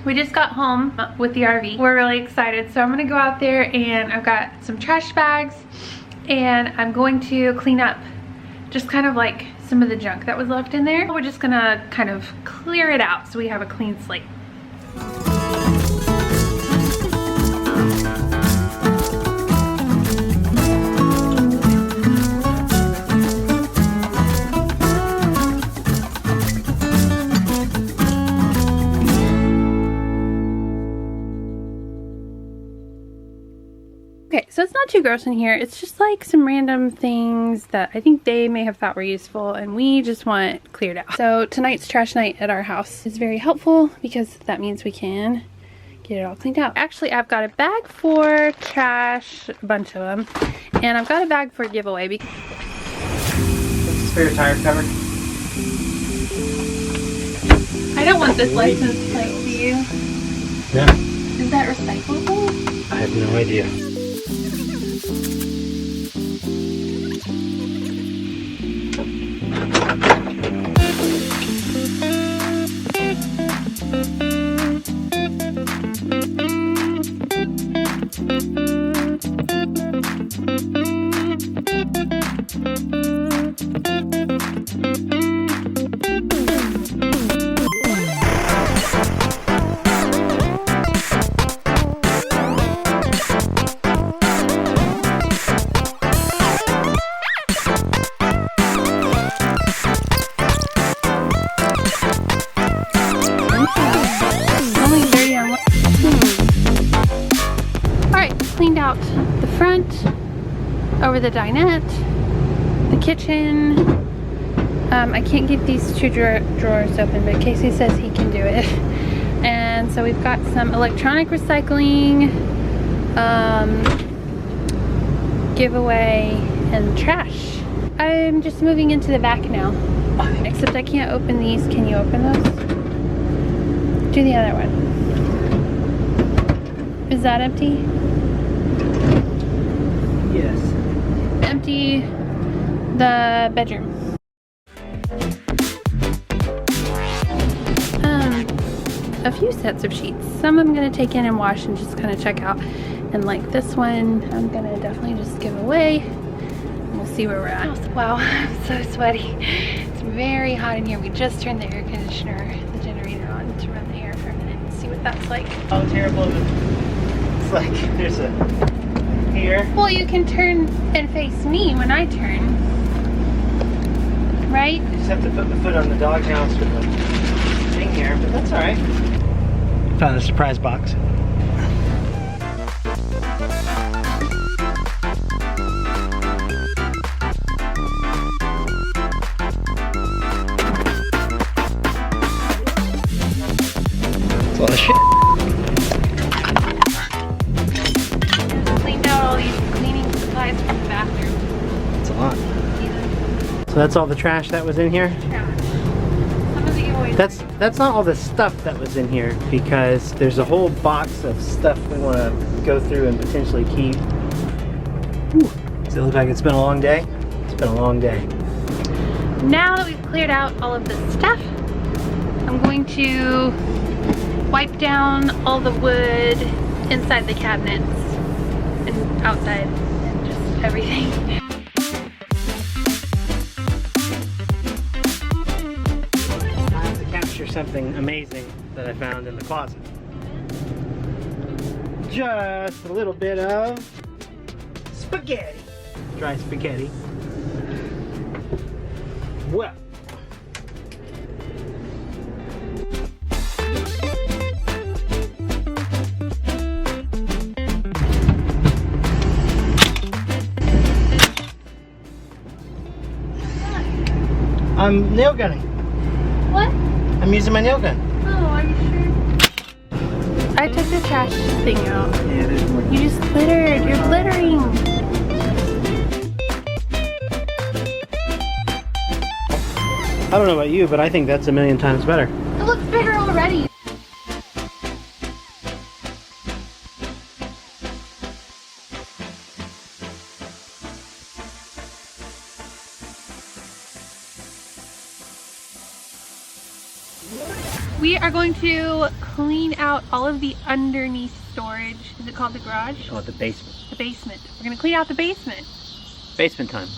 We just got home with the RV. We're really excited. So I'm gonna go out there and I've got some trash bags and I'm going to clean up just kind of like some of the junk that was left in there. We're just gonna kind of clear it out so we have a clean slate. Okay, so it's not too gross in here. It's just like some random things that I think they may have thought were useful and we just want cleared out. So tonight's trash night at our house is very helpful because that means we can get it all cleaned out. Actually, I've got a bag for trash, a bunch of them, and I've got a bag for a giveaway. This is for your tire cover. I don't want this license plate, do you? No. Is that recyclable? I have no idea. Cleaned out the front, over the dinette, the kitchen. I can't get these two drawers open, but Casey says he can do it. And so we've got some electronic recycling, giveaway, and trash. I'm just moving into the back now. Except I can't open these. Can you open those? Do the other one. Is that empty? Yes. Empty the bedroom. A few sets of sheets. Some I'm gonna take in and wash and just kind of check out. And like this one, I'm gonna definitely just give away. We'll see where we're at. Wow, I'm so sweaty. It's very hot in here. We just turned the air conditioner, the generator on to run the air for a minute and see what that's like. How terrible is it? It's like there's a here. Well, you can turn and face me when I turn. Right? You just have to put the foot on the doghouse with the thing here, but that's alright. Found a surprise box. It's a lot of shit. Cleaned out all these cleaning supplies from the bathroom. It's a lot. So that's all the trash that was in here? Trash. Some of the giveaways. That's not all the stuff that was in here, because there's a whole box of stuff we want to go through and potentially keep. Ooh. Does it look like it's been a long day? It's been a long day. Now that we've cleared out all of this stuff, I'm going to wipe down all the wood inside the cabinets and outside and just everything. Time to capture something amazing that I found in the closet. Just a little bit of spaghetti. Dry spaghetti. Well. I'm nail gunning. What? I'm using my nail gun. Oh, are you sure? I took the trash thing out. Yeah, there's more. You just glittered. You're glittering. I don't know about you, but I think that's a million times better. It looks bigger already. We are going to clean out all of the underneath storage. Is it called the garage? Oh, the basement. The basement. We're gonna clean out the basement. Basement time.